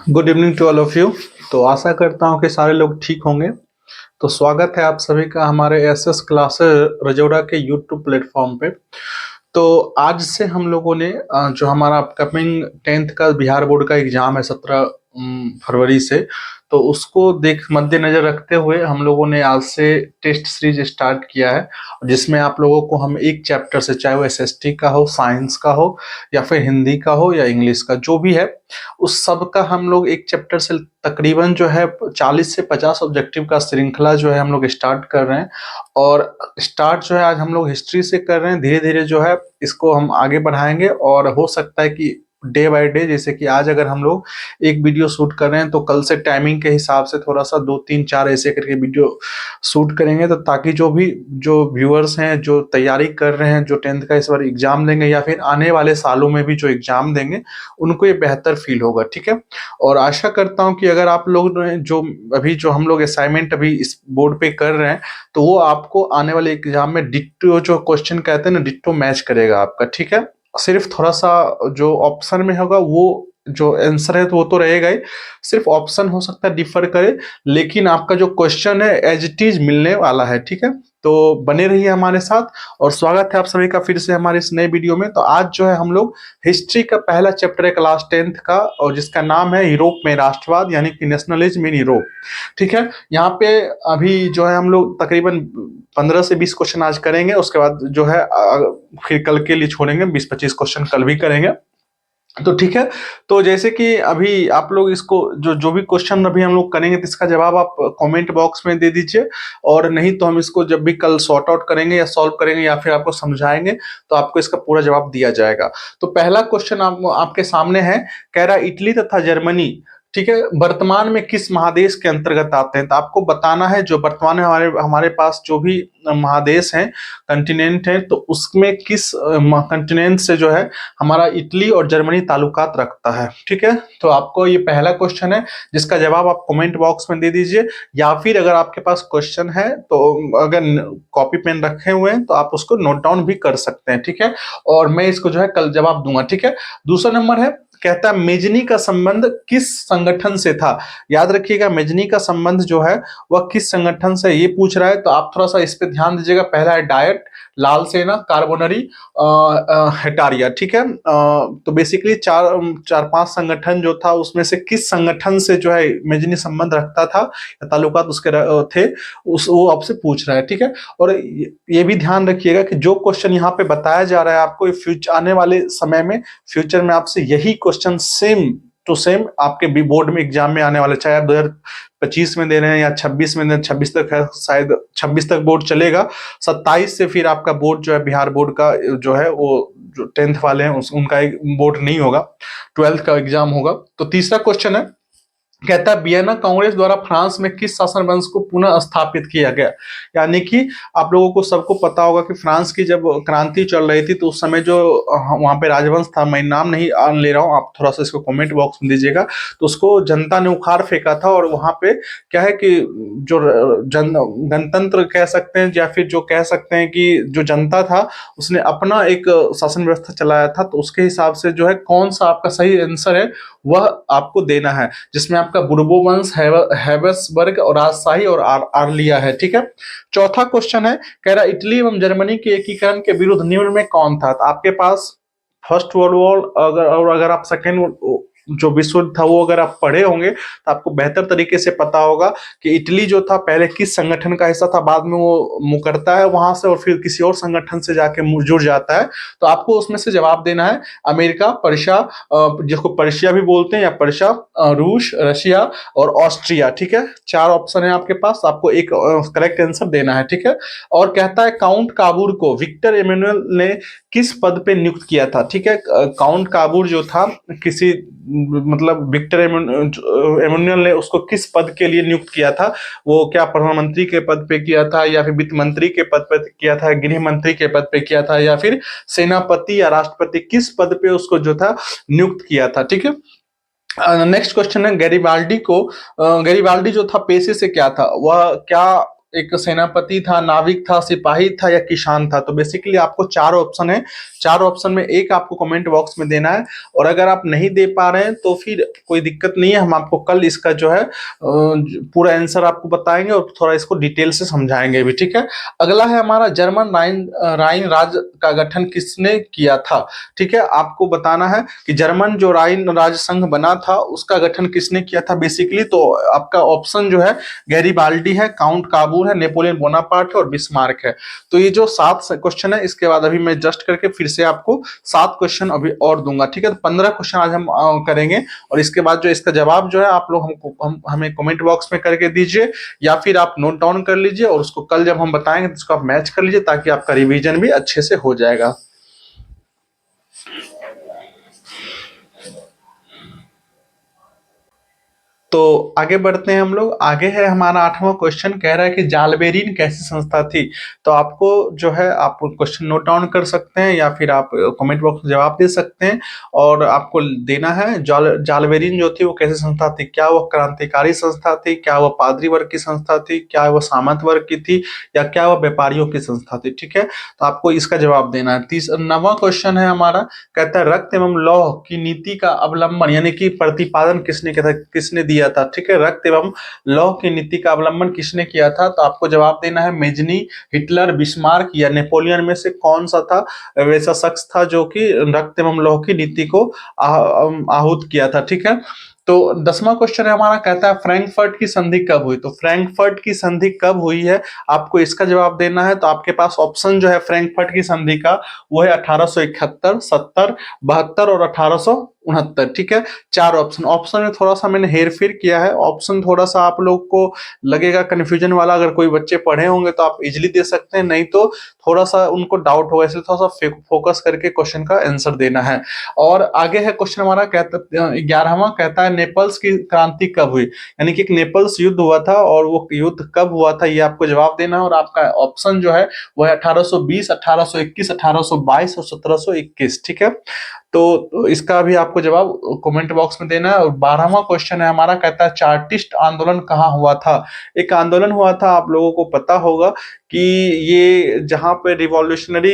Good evening to all of you. तो आशा करता हूँ कि सारे लोग ठीक होंगे। तो स्वागत है आप सभी का हमारे एसएस क्लासेस रजौड़ा के यूट्यूब प्लेटफॉर्म पे। तो आज से हम लोगों ने जो हमारा अपकमिंग 10th का बिहार बोर्ड का एग्जाम है 17 फरवरी से, तो उसको देख मद्देनजर रखते हुए हम लोगों ने आज से टेस्ट सीरीज स्टार्ट किया है, जिसमें आप लोगों को हम एक चैप्टर से, चाहे वो एसएसटी का हो, साइंस का हो, या फिर हिंदी का हो, या इंग्लिश का, जो भी है उस सब का हम लोग एक चैप्टर से तकरीबन जो है 40 से 50 ऑब्जेक्टिव का श्रृंखला जो है हम लोग स्टार्ट कर रहे हैं। और स्टार्ट जो है आज हम लोग हिस्ट्री से कर रहे हैं। धीरे धीरे जो है इसको हम आगे बढ़ाएंगे, और हो सकता है कि डे बाय डे, जैसे कि आज अगर हम लोग एक वीडियो शूट कर रहे हैं तो कल से टाइमिंग के हिसाब से थोड़ा सा 2 3 4 ऐसे करके वीडियो शूट करेंगे, तो ताकि जो व्यूअर्स हैं जो तैयारी कर रहे हैं, जो 10th का इस बार एग्जाम देंगे या फिर आने वाले सालों में भी जो एग्जाम देंगे, उनको ये बेहतर फील होगा। ठीक है। और आशा करता हूं कि अगर आप लोग जो अभी जो हम लोग असाइनमेंट अभी इस बोर्ड पे कर रहे हैं, तो वो आपको आने वाले एग्जाम में डिट्टो जो क्वेश्चन कहते हैं ना, डिट्टो मैच करेगा आपका। ठीक है। सिर्फ थोड़ा सा जो ऑप्शन में होगा वो जो आंसर है तो वो तो रहेगा ही, सिर्फ ऑप्शन हो सकता है डिफर करे, लेकिन आपका जो क्वेश्चन है एज इट इज मिलने वाला है। ठीक है। तो बने रहिए हमारे साथ, और स्वागत है आप सभी का फिर से हमारे इस नए वीडियो में। तो आज जो है हम लोग हिस्ट्री का पहला चैप्टर है क्लास 10th का, और जिसका नाम है यूरोप में राष्ट्रवाद, यानी कि नेशनलिज्म इन यूरोप। ठीक है। यहाँ पे अभी जो है हम लोग तकरीबन 15 से 20 क्वेश्चन आज करेंगे, उसके बाद जो है फिर कल के लिए छोड़ेंगे, 20 25 क्वेश्चन कल भी करेंगे। तो ठीक है। तो जैसे कि अभी आप लोग इसको जो जो भी क्वेश्चन अभी हम लोग करेंगे, तो इसका जवाब आप कमेंट बॉक्स में दे दीजिए, और नहीं तो हम इसको जब भी कल सॉर्ट आउट करेंगे या सॉल्व करेंगे या फिर आपको समझाएंगे, तो आपको इसका पूरा जवाब दिया जाएगा। तो पहला क्वेश्चन आपके सामने है, कह रहा इटली तथा जर्मनी, ठीक है, वर्तमान में किस महादेश के अंतर्गत आते हैं। तो आपको बताना है जो वर्तमान में हमारे हमारे पास जो भी महादेश हैं, कंटिनेंट है, तो उसमें किस कंटिनेंट से जो है हमारा इटली और जर्मनी ताल्लुकात रखता है। ठीक है। तो आपको ये पहला क्वेश्चन है, जिसका जवाब आप कमेंट बॉक्स में दे दीजिए, या फिर अगर आपके पास क्वेश्चन है तो अगर कॉपी पेन रखे हुए हैं तो आप उसको नोट डाउन भी कर सकते हैं। ठीक है। और मैं इसको जो है कल जवाब दूंगा। ठीक है। दूसरा नंबर है, कहता है मेजनी का संबंध किस संगठन से था। याद रखिएगा, मेजनी का संबंध जो है वह किस संगठन से, ये पूछ रहा है, तो आप थोड़ा सा इस पे ध्यान दीजिएगा। पहला है डायट, लाल सेना, कार्बोनरी, हेटारिया। ठीक है। तो बेसिकली चार पांच संगठन जो था, उसमें से किस संगठन से जो है मेजनी संबंध रखता था या ताल्लुकात उसके थे, वो आपसे पूछ रहा है। ठीक है। और ये भी ध्यान रखिएगा कि जो क्वेश्चन यहाँ पे बताया जा रहा है आपको, फ्यूचर आने वाले समय में, फ्यूचर में आपसे यही क्वेश्चन सेम टू सेम आपके भी बोर्ड में एग्जाम में आने वाले, चाहे आप 2025 में दे रहे हैं या 26 में दे रहे हैं, 26 तक है शायद, 26 तक बोर्ड चलेगा, 27 से फिर आपका बोर्ड जो है बिहार बोर्ड का जो है वो जो 10th वाले हैं उनका एक बोर्ड नहीं होगा, 12th का एग्जाम होगा। तो तीसरा क्वेश्चन है, कहता है वियना कांग्रेस द्वारा फ्रांस में किस शासन वंश को पुनः स्थापित किया गया। यानी कि आप लोगों को सबको पता होगा कि फ्रांस की जब क्रांति चल रही थी, तो उस समय जो वहां पे राजवंश था, मैं नाम नहीं ले रहा हूँ, आप थोड़ा सा इसको कमेंट बॉक्स में दीजिएगा, तो उसको जनता ने उखाड़ फेंका था। और वहां पे क्या है कि जो गणतंत्र कह सकते हैं, या फिर जो कह सकते हैं कि जो जनता था, उसने अपना एक शासन व्यवस्था चलाया था। तो उसके हिसाब से जो है कौन सा आपका सही आंसर है वह आपको देना है, जिसमें आपका बुर्बो वंश, हैबसबर्ग और राजशाही और आर्लिया है। ठीक है। चौथा क्वेश्चन है, कह रहा इटली एवं जर्मनी के एकीकरण के विरुद्ध निम्न में कौन था। तो आपके पास फर्स्ट वर्ल्ड वॉर अगर आप सेकेंड जो विश्व युद्ध था वो अगर आप पढ़े होंगे, तो आपको बेहतर तरीके से पता होगा कि इटली जो था पहले किस संगठन का हिस्सा था, बाद में वो मुकरता है वहां से और फिर किसी और संगठन से जाके जुड़ जाता है। तो आपको उसमें से जवाब देना है, अमेरिका, पर्शिया, जिसको पर्शिया भी बोलते हैं, या पर्शिया, रूस, रशिया और ऑस्ट्रिया। ठीक है। 4 ऑप्शन है आपके पास, आपको एक करेक्ट आंसर देना है। ठीक है। और कहता है काउंट काबूर को विक्टर एमेनुअल ने किस पद पे नियुक्त किया था। ठीक है। काउंट काबूर जो था, किसी मतलब विक्टर एमेनुअल ने उसको किस पद के लिए नियुक्त किया था। वो क्या प्रधानमंत्री के पद पे किया था, या फिर वित्त मंत्री के पद पे किया था, गृह मंत्री के पद पे किया था, या फिर सेनापति या राष्ट्रपति, किस पद पे उसको जो था नियुक्त किया था। ठीक है। नेक्स्ट क्वेश्चन है, गैरिबाल्डी जो था पेशे से क्या था, वह क्या एक सेनापति था, नाविक था, सिपाही था या किसान था। तो बेसिकली आपको चार ऑप्शन है, चार ऑप्शन में एक आपको कमेंट बॉक्स में देना है। और अगर आप नहीं दे पा रहे हैं तो फिर कोई दिक्कत नहीं है, हम आपको कल इसका जो है पूरा आंसर आपको बताएंगे और थोड़ा इसको डिटेल से समझाएंगे भी, ठीक है। अगला है हमारा जर्मन राइन राइन राज्य का गठन किसने किया था, ठीक है। आपको बताना है कि जर्मन जो राइन राज्य संघ बना था उसका गठन किसने किया था बेसिकली। तो आपका ऑप्शन जो है गैरीबाल्डी है, काउंट काबूल है, नेपोलियन बोनापार्ट है और बिस्मार्क है। तो ये जो 7 क्वेश्चन है, इसके बाद अभी मैं जस्ट करके फिर से आपको 7 क्वेश्चन अभी और दूंगा, ठीक है। तो 15 क्वेश्चन आज हम करेंगे और इसके बाद जो इसका जवाब जो है आप लोग हमें कमेंट बॉक्स में करके दीजिए या फिर आप नोट डाउन कर लीजिए और उसको कल जब हम बताएंगे तो उसको आप मैच कर लीजिए ताकि आपका रिवीजन भी अच्छे से हो जाएगा। तो आगे बढ़ते हैं हम लोग। आगे है हमारा 8वां क्वेश्चन, कह रहा है कि जालबेरिन कैसी संस्था थी। तो आपको जो है आप क्वेश्चन नोट डाउन कर सकते हैं या फिर आप कमेंट बॉक्स में जवाब दे सकते हैं और आपको देना है जालबेरिन जो थी वो कैसी संस्था थी। क्या वो क्रांतिकारी संस्था थी, क्या वो पादरी वर्ग की संस्था थी, क्या वो सामंत वर्ग की थी या क्या वो व्यापारियों की संस्था थी, ठीक है। तो आपको इसका जवाब देना है। 9वां क्वेश्चन है हमारा, कहता है रक्त एवं लौह की नीति का अवलंबन यानी कि प्रतिपादन किसने किया था, किसने दिया था, ठीक है। रक्त एवं लौह की नीति का अवलंबन किसने किया था। तो आपको जवाब देना है मेजनी, हिटलर, बिस्मार्क या नेपोलियन में से कौन सा था वैसा शख्स था जो कि रक्त एवं लौह की नीति को आहूत किया था, ठीक है। तो 10वां क्वेश्चन है हमारा, कहता है फ्रैंकफर्ट की संधि कब हुई। तो फ्रैंकफर्ट की संधि कब हुई है आपको इसका जवाब देना है। तो आपके पास ऑप्शन जो है फ्रैंकफर्ट की संधि का वो है 1871, 70, 72 और 1869, ठीक है। चार ऑप्शन, ऑप्शन में थोड़ा सा मैंने हेर फेर किया है। ऑप्शन थोड़ा सा आप लोग को लगेगा कंफ्यूजन वाला, अगर कोई बच्चे पढ़े होंगे तो आप इजिली दे सकते हैं, नहीं तो थोड़ा सा उनको डाउट होगा, इसलिए थोड़ा सा फोकस करके क्वेश्चन का आंसर देना है। और आगे है क्वेश्चन हमारा, कहता 11वां, कहता है नेपल्स की क्रांति कब हुई, यानी कि एक नेपल्स युद्ध हुआ था और वो युद्ध कब हुआ था ये आपको जवाब देना है। और आपका ऑप्शन जो है वो है 1820, 1821, 1822 और 1721, ठीक है। तो इसका भी आपको जवाब कमेंट बॉक्स में देना है। और 12वां क्वेश्चन है हमारा, कहता है चार्टिस्ट आंदोलन कहाँ हुआ था। एक आंदोलन हुआ था, आप लोगों को पता होगा कि ये जहाँ पे रिवॉल्यूशनरी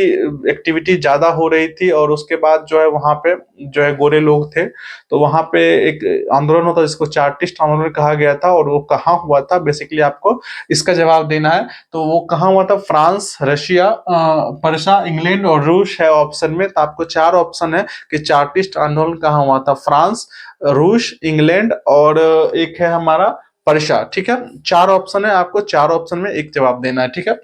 एक्टिविटी ज्यादा हो रही थी और उसके बाद जो है वहां पे जो है गोरे लोग थे, तो वहां पे एक आंदोलन होता जिसको चार्टिस्ट आंदोलन कहा गया था। और वो कहाँ हुआ था बेसिकली आपको इसका जवाब देना है। तो वो कहाँ हुआ था, फ्रांस, रशिया, पर्शिया, इंग्लैंड और रूस है ऑप्शन में। तो आपको चार ऑप्शन है कि चार्टिस्ट आंदोलन कहाँ हुआ था, फ्रांस, रूस, इंग्लैंड और एक है हमारा पर्शिया, ठीक है। चार ऑप्शन है, आपको चार ऑप्शन में एक जवाब देना है, ठीक है।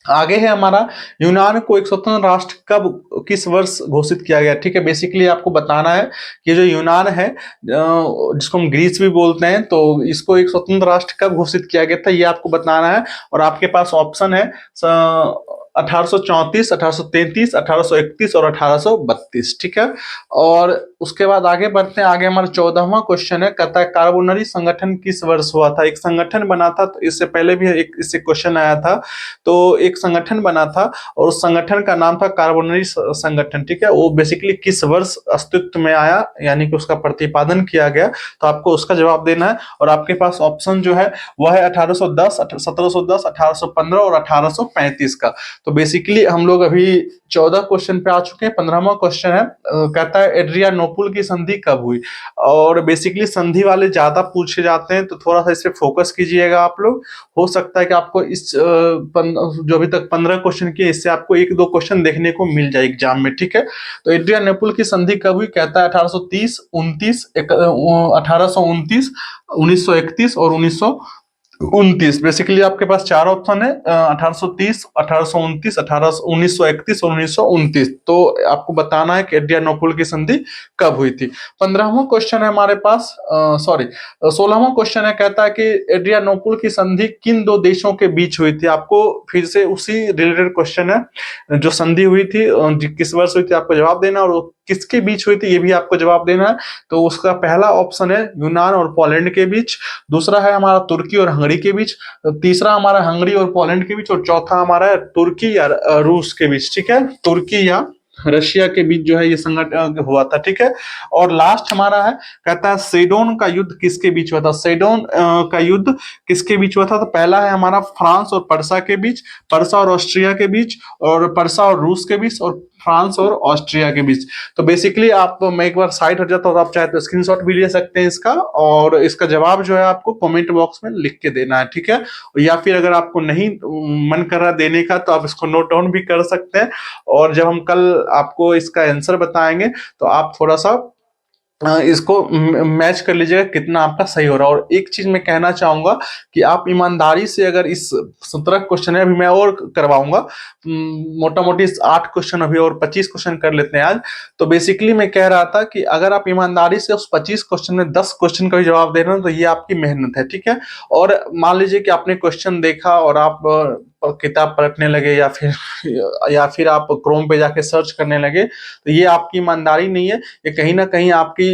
आगे है हमारा, यूनान को एक स्वतंत्र राष्ट्र कब किस वर्ष घोषित किया गया, ठीक है। बेसिकली आपको बताना है कि जो यूनान है जिसको हम ग्रीस भी बोलते हैं, तो इसको एक स्वतंत्र राष्ट्र कब घोषित किया गया था ये आपको बताना है। और आपके पास ऑप्शन है 1834, 1833, 1831 और 1832, ठीक है। और उसके बाद आगे बढ़ते हैं। आगे हमारा 14वां क्वेश्चन है, कहता है कार्बोनरी संगठन किस वर्ष हुआ था। एक संगठन बना था, तो इससे पहले भी एक इससे क्वेश्चन आया था। तो एक संगठन बना था और उस संगठन का नाम था कार्बोनरी संगठन, ठीक है। वो बेसिकली किस वर्ष अस्तित्व में आया यानी कि उसका प्रतिपादन किया गया, तो आपको उसका जवाब देना है। और आपके पास ऑप्शन जो है वह है 1810, 1710, 1815 और 1835 का। तो बेसिकली हम लोग अभी 14 क्वेश्चन पे आ चुके हैं। 15वां क्वेश्चन है, कहता है एड्रियानोपुल की संधि कब हुई। और बेसिकली संधि वाले ज्यादा पूछे जाते हैं, तो थोड़ा सा इस पे फोकस कीजिएगा आप लोग। हो सकता है कि आपको इस जो अभी तक 15 क्वेश्चन किए इससे आपको एक दो क्वेश्चन देखने को मिल जाए एग्जाम में, ठीक है। तो एड्रियानोपुल की संधि कब हुई, कहता है 1830, 29, 1829, 1931 और 1929। बेसिकली आपके पास चार ऑप्शन है, 1830, 1829, 1931 और 1929। तो आपको बताना है कि एड्रियानोपुल की संधि कब हुई थी। 15वां क्वेश्चन है हमारे पास, 16वां क्वेश्चन है, कहता है कि एड्रियानोपुल की संधि किन दो देशों के बीच हुई थी। आपको फिर से उसी रिलेटेड क्वेश्चन है, जो संधि हुई थी किस वर्ष हुई थी आपको जवाब देना, और किसके बीच हुई थी ये भी आपको जवाब देना है। तो उसका पहला ऑप्शन है यूनान और पोलैंड के बीच, दूसरा है हमारा तुर्की और हंगरी के बीच, तीसरा हमारा हंगरी और पोलैंड के बीच और चौथा हमारा है तुर्की या रूस के बीच, ठीक है। तुर्की या रशिया के बीच जो है ये संघर्ष हुआ था, ठीक है। और लास्ट हमारा है, कहता है सेडोन का युद्ध किसके बीच हुआ था। सेडोन का युद्ध किसके बीच हुआ था, तो पहला है हमारा फ्रांस और पर्सा के बीच, पर्सा और ऑस्ट्रिया के बीच, और पर्सा और रूस के बीच, और फ्रांस और ऑस्ट्रिया के बीच। तो बेसिकली आप, मैं एक बार साइड हट जाता हूँ, तो आप चाहे तो स्क्रीनशॉट भी ले सकते हैं इसका, और इसका जवाब जो है आपको कमेंट बॉक्स में लिख के देना है, ठीक है। या फिर अगर आपको नहीं मन कर रहा देने का, तो आप इसको नोट डाउन भी कर सकते हैं, और जब हम कल आपको इसका आंसर बताएंगे तो आप थोड़ा सा इसको मैच कर लीजिएगा कितना आपका सही हो रहा है। और एक चीज मैं कहना चाहूंगा कि आप ईमानदारी से अगर इस 17 क्वेश्चन है, अभी मैं और करवाऊंगा, मोटा मोटी 8 क्वेश्चन अभी और 25 क्वेश्चन कर लेते हैं आज। तो बेसिकली मैं कह रहा था कि अगर आप ईमानदारी से उस 25 क्वेश्चन में 10 क्वेश्चन का भी जवाब दे रहे हो, तो ये आपकी मेहनत है, ठीक है। और मान लीजिए कि आपने क्वेश्चन देखा और आप किताब पलटने लगे, या फिर आप क्रोम पे जाके सर्च करने लगे, तो ये आपकी ईमानदारी नहीं है, ये कहीं ना कहीं आपकी,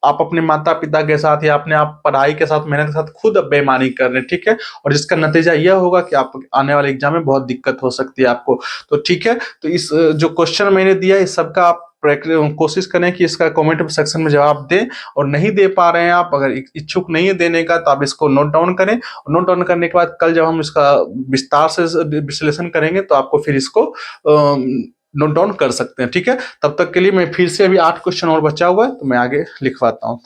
आप अपने माता पिता के साथ या अपने आप पढ़ाई के साथ, मेहनत के साथ खुद बेईमानी कर रहे हैं, ठीक है। और जिसका नतीजा यह होगा कि आप आने वाले एग्जाम में बहुत दिक्कत हो सकती है आपको। तो ठीक है, तो इस जो क्वेश्चन मैंने दिया इस सबका आप कोशिश करें कि इसका कमेंट सेक्शन में जवाब दें, और नहीं दे पा रहे हैं आप, अगर इच्छुक नहीं है देने का, तो आप इसको नोट डाउन करें। और नोट डाउन करने के बाद कल जब हम इसका विस्तार से विश्लेषण करेंगे, तो आपको फिर इसको नोट डाउन कर सकते हैं, ठीक है। तब तक के लिए मैं फिर से, अभी 8 क्वेश्चन और बचा हुआ है, तो मैं आगे लिखवाता हूँ।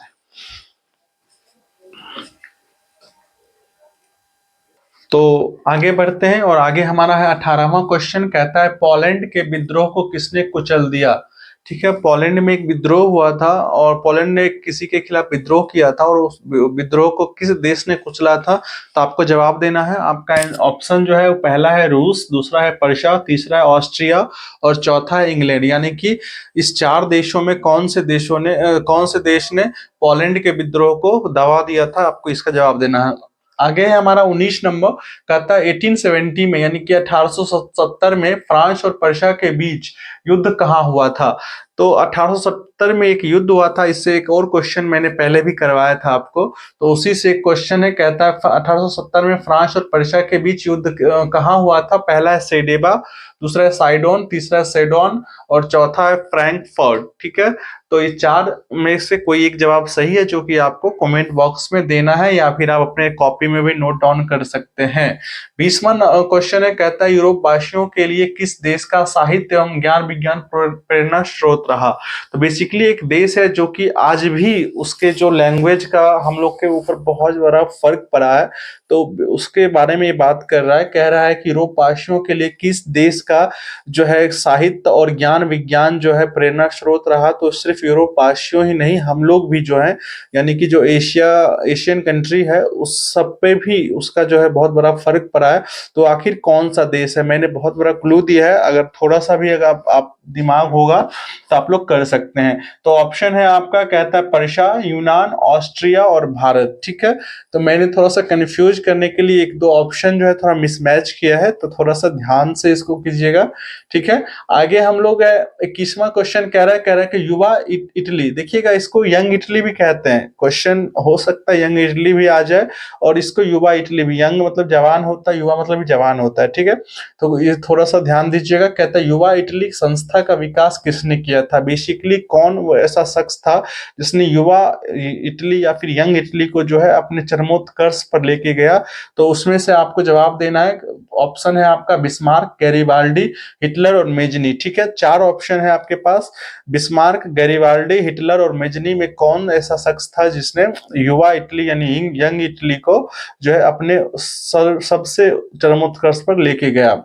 तो आगे बढ़ते हैं, और आगे हमारा है 18वां क्वेश्चन, कहता है पोलैंड के विद्रोह को किसने कुचल दिया। ठीक है, पोलैंड में एक विद्रोह हुआ था, और पोलैंड ने किसी के खिलाफ विद्रोह किया था, और उस विद्रोह को किस देश ने कुचला था। तो आपको जवाब देना है। आपका ऑप्शन जो है, वो पहला है रूस, दूसरा है पर्शिया, तीसरा है ऑस्ट्रिया, और चौथा है इंग्लैंड। यानी कि इस 4 देशों में कौन से देश ने पोलैंड के विद्रोह को दबा दिया था, आपको इसका जवाब देना है। आगे है हमारा 19 नंबर, कहता है 1870 में, यानी कि 1870 में फ्रांस और पर्शिया के बीच युद्ध कहाँ हुआ था। तो 1870 में एक युद्ध हुआ था। इससे एक और क्वेश्चन मैंने पहले भी करवाया था आपको, तो उसी से एक क्वेश्चन है। कहता है 1870 में फ्रांस और पर्शिया के बीच युद्ध कहाँ हुआ था। पहला है सेडेबा, दूसरा है साइडोन, तीसरा है सेडोन, और चौथा है फ्रैंकफर्ट, ठीक है। तो ये 4 में से कोई एक जवाब सही है, जो कि आपको कमेंट बॉक्स में देना है, या फिर आप अपने कॉपी में भी नोट डाउन कर सकते हैं। 20वां क्वेश्चन है, कहता है यूरोप वासियों के लिए किस देश का साहित्य एवं ज्ञान विज्ञान प्रेरणा स्रोत रहा। तो बेसिकली एक देश है जो कि आज भी उसके जो लैंग्वेज का हम लोग के ऊपर बहुत बड़ा फर्क पड़ा है, तो उसके बारे में ये बात कर रहा है। कह रहा है कि यूरोप वासियों के लिए किस देश का जो है साहित्य और ज्ञान विज्ञान जो है प्रेरणा स्रोत रहा। तो सिर्फ यूरोप वासियों ही नहीं, हम लोग भी जो है, यानी कि जो एशियन कंट्री है, उस सब पे भी उसका जो है बहुत बड़ा फर्क पड़ा है। तो आखिर कौन सा देश है, मैंने बहुत बड़ा क्लू दिया है, अगर थोड़ा सा भी अगर आप दिमाग होगा तो आप लोग कर सकते हैं। तो ऑप्शन है आपका, कहता है पर्शिया, यूनान, ऑस्ट्रिया और भारत, ठीक है। तो मैंने थोड़ा सा कंफ्यूज करने के लिए 1-2 ऑप्शन जो है थोड़ा मिसमैच किया है, तो थोड़ा सा ध्यान से इसको कीजिएगा, ठीक है। आगे हम लोग 21वां क्वेश्चन कह रहा है कि युवा इटली, देखिएगा इसको यंग इटली भी कहते हैं। क्वेश्चन हो सकता है यंग इटली भी आ जाए, और इसको युवा इटली भी, यंग मतलब जवान होता है, युवा मतलब भी जवान होता है, ठीक है। तो ये थोड़ा सा ध्यान दीजिएगा। कहता है युवा इटली संस्था का विकास किसने किया था। बेसिकली कौन वो ऐसा शख्स था जिसने युवा इटली या फिर यंग इटली को जो है अपने चरमोत्कर्ष पर लेके गया। तो उसमें से आपको जवाब देना है। ऑप्शन है आपका बिस्मार्क, गैरिबाल्डी, हिटलर और मेजनी, ठीक है। 4 ऑप्शन है आपके पास। बिस्मार्क, गैरिबाल्डी, हिटलर और मेजनी में कौन ऐसा शख्स था जिसने युवा इटली यानी यंग इटली को जो है अपने सबसे चरमोत्कर्ष पर लेके गया।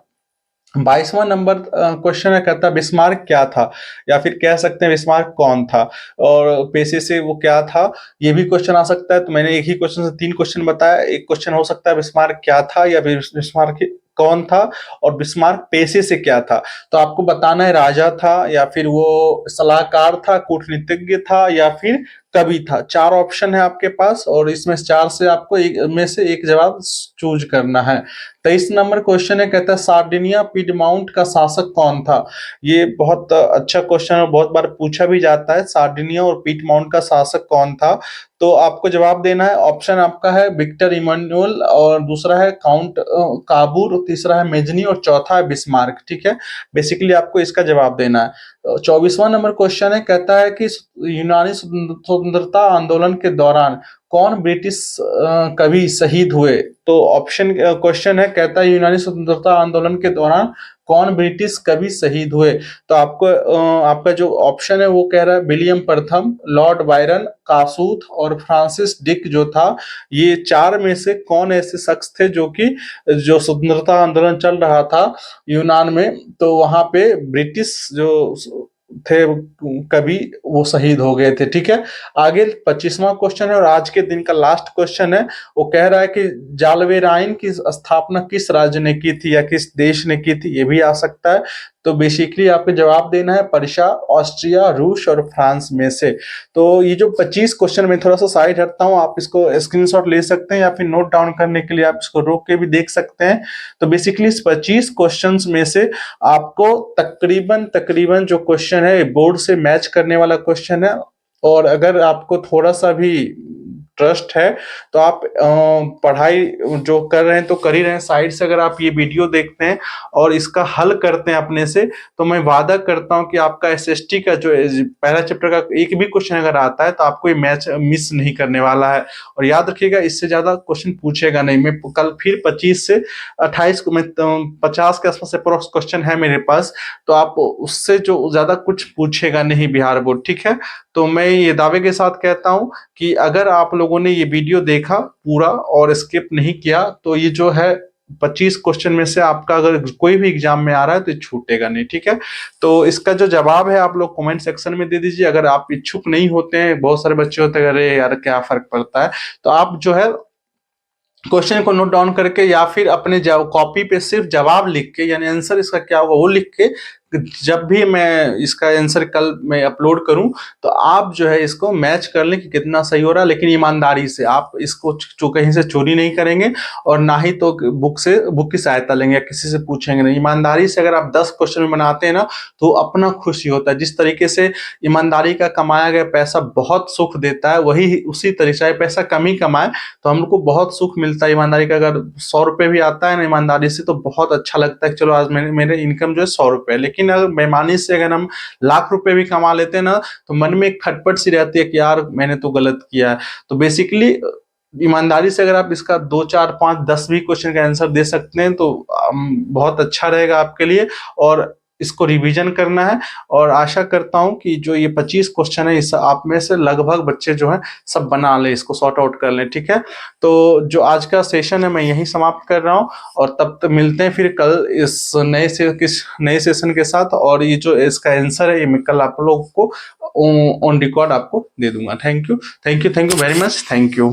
22वां नंबर क्वेश्चन है, कहता है बिस्मार्क क्या था, या फिर कह सकते हैं बिस्मार्क कौन था, और पेशे से वो क्या था, ये भी क्वेश्चन आ सकता है। तो मैंने एक ही क्वेश्चन से 3 क्वेश्चन बताया। एक क्वेश्चन हो सकता है बिस्मार्क क्या था, या फिर बिस्मार्क कौन था, और बिस्मार्क पेशे से क्या था। तो आपको बताना है राजा था, या फिर वो सलाहकार था, कूटनीतिज्ञ था, या फिर कवि था। 4 ऑप्शन है आपके पास, और इसमें 4 से आपको एक में से एक जवाब चूज करना है। 23 नंबर क्वेश्चन है, कहता है सार्डिनिया पीडमाउंट का शासक कौन था। ये बहुत अच्छा क्वेश्चन है, बहुत बार पूछा भी जाता है, सार्डिनिया और पीडमाउंट का शासक कौन था। तो आपको जवाब देना है। ऑप्शन आपका है विक्टर इमानुएल, और दूसरा है काउंट काबूर, तीसरा है मेजनी, और चौथा है बिस्मार्क, ठीक है। बेसिकली आपको इसका जवाब देना है। 24वां नंबर क्वेश्चन है, कहता है कि यूनानी स्वतंत्रता आंदोलन के दौरान कौन ब्रिटिश कवि शहीद हुए? तो ऑप्शन क्वेश्चन है, कहता है यूनानी स्वतंत्रता आंदोलन के दौरान कौन ब्रिटिश कवि शहीद हुए? तो आपको आपका जो ऑप्शन है वो कह रहा है विलियम प्रथम, लॉर्ड बायरन, कासूथ और फ्रांसिस डिक जो था, ये चार में से कौन ऐसे शख्स थे जो कि जो स्वतंत्रता आंदोलन चल रहा था यूनान में, तो वहां पे ब्रिटिश जो थे कवि वो शहीद हो गए थे। ठीक है, आगे 25वां क्वेश्चन है और आज के दिन का लास्ट क्वेश्चन है। वो कह रहा है कि जालवेराइन की स्थापना किस राज्य ने की थी या किस देश ने की थी, ये भी आ सकता है। तो बेसिकली आपको जवाब देना है पर्शिया, ऑस्ट्रिया, रूस और फ्रांस में से। तो ये जो 25 क्वेश्चन में थोड़ा सा साइड हटता हूँ, आप इसको स्क्रीनशॉट ले सकते हैं या फिर नोट डाउन करने के लिए आप इसको रोक के भी देख सकते हैं। तो बेसिकली इस 25 क्वेश्चंस में से आपको तकरीबन तकरीबन जो क्वेश्चन है बोर्ड से मैच करने वाला क्वेश्चन है। और अगर आपको थोड़ा सा भी ट्रस्ट है तो आप पढ़ाई जो कर रहे हैं तो कर ही रहे हैं, साइड से अगर आप ये वीडियो देखते हैं और इसका हल करते हैं अपने से, तो मैं वादा करता हूं कि आपका एसएसटी का जो पहला चैप्टर का एक भी क्वेश्चन अगर आता है तो आपको ये मैच मिस नहीं करने वाला है। और याद रखिएगा, इससे ज्यादा क्वेश्चन पूछेगा नहीं। मैं कल फिर 25 से 28 को मैं 50 के आसपास अप्रोक्स क्वेश्चन है मेरे पास, तो आप उससे जो ज्यादा कुछ पूछेगा नहीं बिहार बोर्ड। ठीक है, तो मैं ये दावे के साथ कहता हूं कि अगर आप लोगों ने ये वीडियो देखा पूरा और स्किप नहीं किया तो ये जो है 25 क्वेश्चन में से आपका अगर कोई भी एग्जाम में आ रहा है तो ये छूटेगा नहीं। ठीक है, तो इसका जो जवाब है आप लोग कमेंट सेक्शन में दे दीजिए। अगर आप इच्छुक नहीं होते हैं, बहुत सारे बच्चे होते हैं अरे यार क्या फर्क पड़ता है, तो आप जो है क्वेश्चन को नोट डाउन करके या फिर अपने कॉपी पे सिर्फ जवाब लिख के, यानी आंसर इसका क्या होगा वो लिख के, जब भी मैं इसका आंसर कल मैं अपलोड करूं तो आप जो है इसको मैच कर लें कि कितना सही हो रहा है। लेकिन ईमानदारी से आप इसको कहीं से चोरी नहीं करेंगे और ना ही तो बुक की सहायता लेंगे या किसी से पूछेंगे नहीं। ईमानदारी से अगर आप 10 क्वेश्चन में बनाते हैं ना तो अपना खुशी होता है। जिस तरीके से ईमानदारी का कमाया गया पैसा बहुत सुख देता है, वही उसी तरीके से पैसा कम ही कमाए तो हम लोग को बहुत सुख मिलता है। ईमानदारी का अगर 100 रुपए भी आता है ना ईमानदारी से तो बहुत अच्छा लगता है, चलो आज मेरे इनकम जो है 100 रुपए। लेकिन अगर बेईमानी से अगर हम लाख रुपए भी कमा लेते हैं ना तो मन में एक खटपट सी रहती है कि यार मैंने तो गलत किया है। तो बेसिकली ईमानदारी से अगर आप इसका 2, 4, 5, 10 भी क्वेश्चन का आंसर दे सकते हैं तो बहुत अच्छा रहेगा आपके लिए। और इसको रिवीजन करना है और आशा करता हूं कि जो ये 25 क्वेश्चन है इस आप में से लगभग बच्चे जो हैं सब बना ले, इसको सॉर्ट आउट कर लें। ठीक है, तो जो आज का सेशन है मैं यहीं समाप्त कर रहा हूं और तब तक मिलते हैं फिर कल इस नए सेशन के साथ। और ये जो इसका आंसर है ये मैं कल आप लोगों को ऑन रिकॉर्ड आपको दे दूंगा। Thank you very much, thank you.